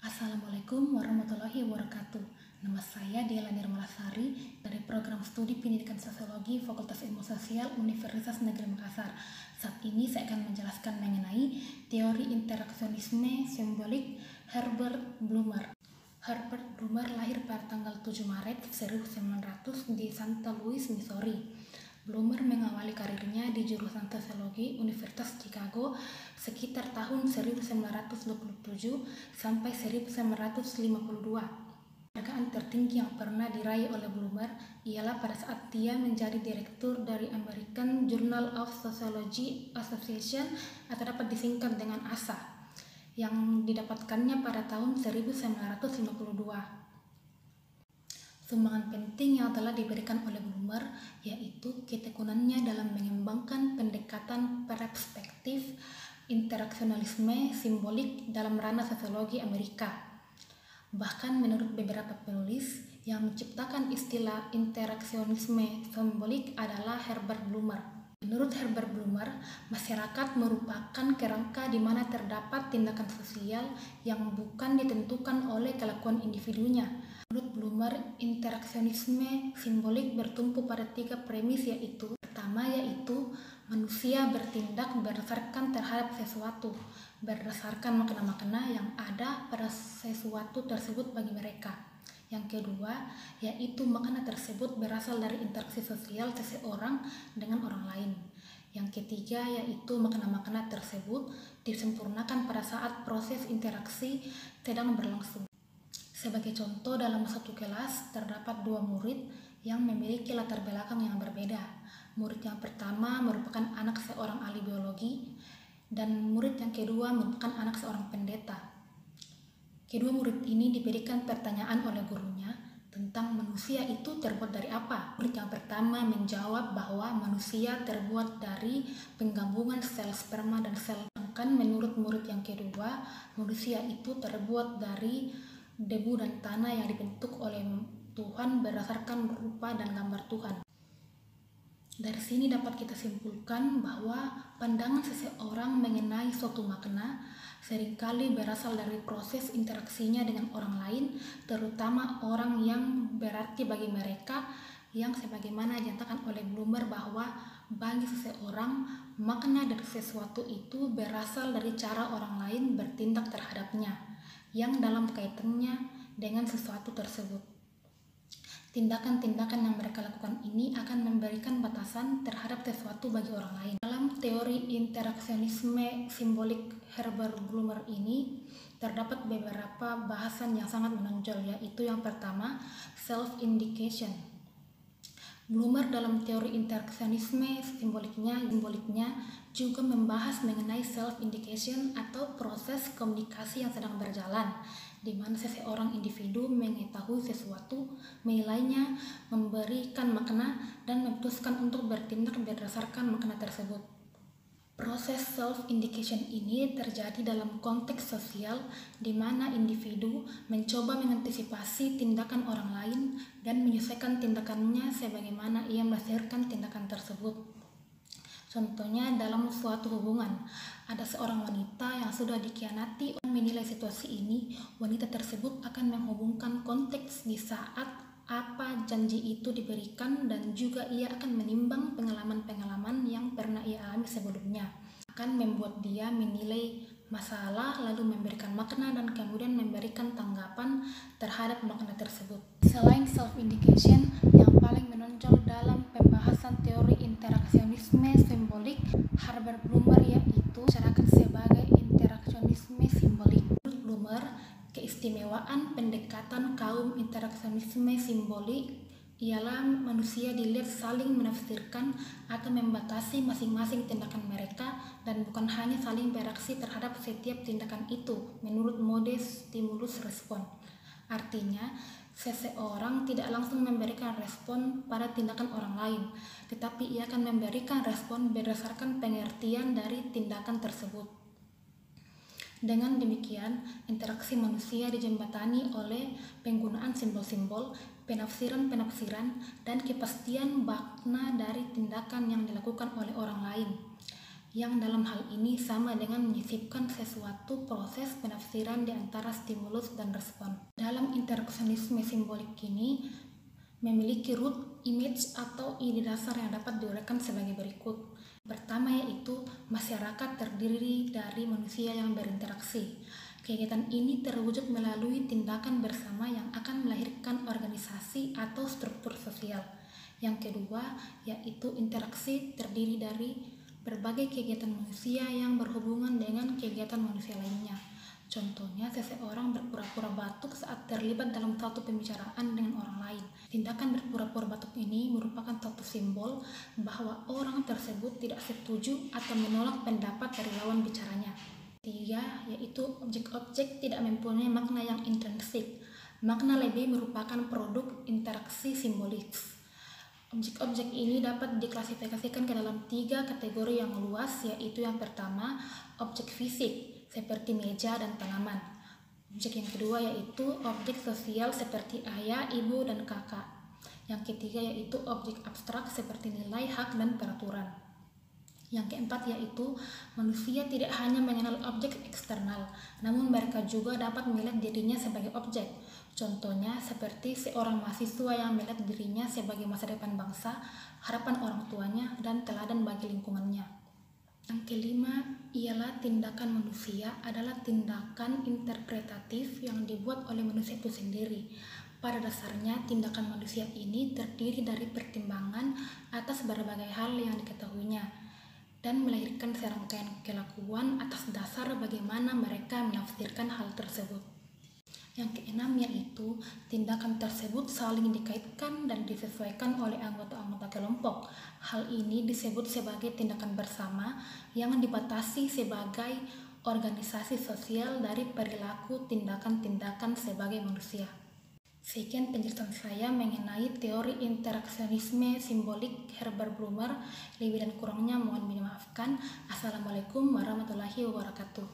Assalamualaikum warahmatullahi wabarakatuh. Nama saya Diela Nirmalasari dari Program Studi Pendidikan Sosiologi Fakultas Ilmu Sosial Universitas Negeri Makassar. Saat ini saya akan menjelaskan mengenai teori interaksionisme simbolik Herbert Blumer. Herbert Blumer lahir pada tanggal 7 Maret 1900 di Santa Louis, Missouri. Blumer mengawali karirnya di jurusan Sosiologi Universitas Chicago sekitar tahun 1927 sampai 1952. Penghargaan tertinggi yang pernah diraih oleh Blumer ialah pada saat dia menjadi direktur dari American Journal of Sociology Association atau dapat disingkat dengan ASA, yang didapatkannya pada tahun 1952. Sumbangan penting yang telah diberikan oleh Blumer yaitu ketekunannya dalam mengembangkan pendekatan perspektif interaksionalisme simbolik dalam ranah sosiologi Amerika. Bahkan menurut beberapa penulis, yang menciptakan istilah interaksionisme simbolik adalah Herbert Blumer. Menurut Herbert Blumer, masyarakat merupakan kerangka di mana terdapat tindakan sosial yang bukan ditentukan oleh kelakuan individunya. Menurut Blumer, interaksionisme simbolik bertumpu pada 3 premis yaitu: pertama yaitu manusia bertindak berdasarkan terhadap sesuatu, berdasarkan makna-makna yang ada pada sesuatu tersebut bagi mereka. Yang kedua yaitu makna tersebut berasal dari interaksi sosial seseorang dengan orang lain. Yang ketiga yaitu makna-makna tersebut disempurnakan pada saat proses interaksi sedang berlangsung. Sebagai contoh, dalam satu kelas terdapat 2 murid yang memiliki latar belakang yang berbeda. Murid yang pertama merupakan anak seorang ahli biologi dan murid yang kedua merupakan anak seorang pendeta. Kedua murid ini diberikan pertanyaan oleh gurunya tentang manusia itu terbuat dari apa. Murid yang pertama menjawab bahwa manusia terbuat dari penggabungan sel sperma dan sel. Sedangkan menurut murid yang kedua, manusia itu terbuat dari debu dan tanah yang dibentuk oleh Tuhan berdasarkan rupa dan gambar Tuhan. Dari sini dapat kita simpulkan bahwa pandangan seseorang mengenai suatu makna seringkali berasal dari proses interaksinya dengan orang lain, terutama orang yang berarti bagi mereka, yang sebagaimana dinyatakan oleh Blumer bahwa bagi seseorang makna dari sesuatu itu berasal dari cara orang lain bertindak terhadapnya yang dalam kaitannya dengan sesuatu tersebut. Tindakan-tindakan yang mereka lakukan ini akan memberikan batasan terhadap sesuatu bagi orang lain. Dalam teori interaksionisme simbolik Herbert Blumer ini terdapat beberapa bahasan yang sangat menonjol, yaitu yang pertama, self-indication. Blumer dalam teori interaksionisme simboliknya juga membahas mengenai self-indication atau proses komunikasi yang sedang berjalan, di mana seseorang individu mengetahui sesuatu, menilainya, memberikan makna, dan memutuskan untuk bertindak berdasarkan makna tersebut. Proses self-indication ini terjadi dalam konteks sosial di mana individu mencoba mengantisipasi tindakan orang lain dan menyesuaikan tindakannya sebagaimana ia melaksanakan tindakan tersebut. Contohnya, dalam suatu hubungan, ada seorang wanita yang sudah dikhianati. Menilai situasi ini, wanita tersebut akan menghubungkan konteks di saat apa janji itu diberikan, dan juga ia akan menimbang pengalaman-pengalaman yang pernah ia alami sebelumnya. Akan membuat dia menilai masalah, lalu memberikan makna, dan kemudian memberikan tanggapan terhadap makna tersebut. Selain self-indication, yang paling menonjol dalam pembahasan teori interaksionisme simbolik Herbert Blumer yaitu masyarakat sebagai interaksionisme simbolik. Menurut Blumer, keistimewaan pendekatan kaum interaksionisme simbolik ialah manusia dilihat saling menafsirkan atau membatasi masing-masing tindakan mereka dan bukan hanya saling bereaksi terhadap setiap tindakan itu menurut mode stimulus respon. Artinya, seseorang tidak langsung memberikan respon pada tindakan orang lain, tetapi ia akan memberikan respon berdasarkan pengertian dari tindakan tersebut. Dengan demikian, interaksi manusia dijembatani oleh penggunaan simbol-simbol, penafsiran-penafsiran, dan kepastian makna dari tindakan yang dilakukan oleh orang lain. yang dalam hal ini sama dengan menyisipkan sesuatu proses penafsiran di antara stimulus dan respon. Dalam interaksionisme simbolik ini memiliki root, image, atau ide dasar yang dapat diuraikan sebagai berikut. Pertama yaitu masyarakat terdiri dari manusia yang berinteraksi. Kegiatan ini terwujud melalui tindakan bersama yang akan melahirkan organisasi atau struktur sosial. Yang kedua yaitu interaksi terdiri dari berbagai kegiatan manusia yang berhubungan dengan kegiatan manusia lainnya. Contohnya, seseorang berpura-pura batuk saat terlibat dalam suatu pembicaraan dengan orang lain. Tindakan berpura-pura batuk ini merupakan suatu simbol bahwa orang tersebut tidak setuju atau menolak pendapat dari lawan bicaranya. Tiga, yaitu objek-objek tidak mempunyai makna yang intrinsik. Makna lebih merupakan produk interaksi simbolik. Objek-objek ini dapat diklasifikasikan ke dalam 3 kategori yang luas, yaitu yang pertama, objek fisik, seperti meja dan tanaman. Objek yang kedua yaitu objek sosial seperti ayah, ibu, dan kakak. Yang ketiga yaitu objek abstrak seperti nilai, hak, dan peraturan. Yang keempat yaitu manusia tidak hanya mengenal objek eksternal, namun mereka juga dapat melihat dirinya sebagai objek. Contohnya seperti seorang mahasiswa yang melihat dirinya sebagai masa depan bangsa, harapan orang tuanya, dan teladan bagi lingkungannya. Yang kelima ialah tindakan manusia adalah tindakan interpretatif yang dibuat oleh manusia itu sendiri. Pada dasarnya, tindakan manusia ini terdiri dari pertimbangan atas berbagai hal yang diketahuinya dan melahirkan serangkaian kelakuan atas dasar bagaimana mereka menafsirkan hal tersebut. Yang keenam yaitu tindakan tersebut saling dikaitkan dan disesuaikan oleh anggota-anggota kelompok. Hal ini disebut sebagai tindakan bersama yang dibatasi sebagai organisasi sosial dari perilaku tindakan-tindakan sebagai manusia. Sekian penjelasan saya mengenai teori interaksionisme simbolik Herbert Blumer. Lebih dan kurangnya mohon dimaafkan. Assalamualaikum warahmatullahi wabarakatuh.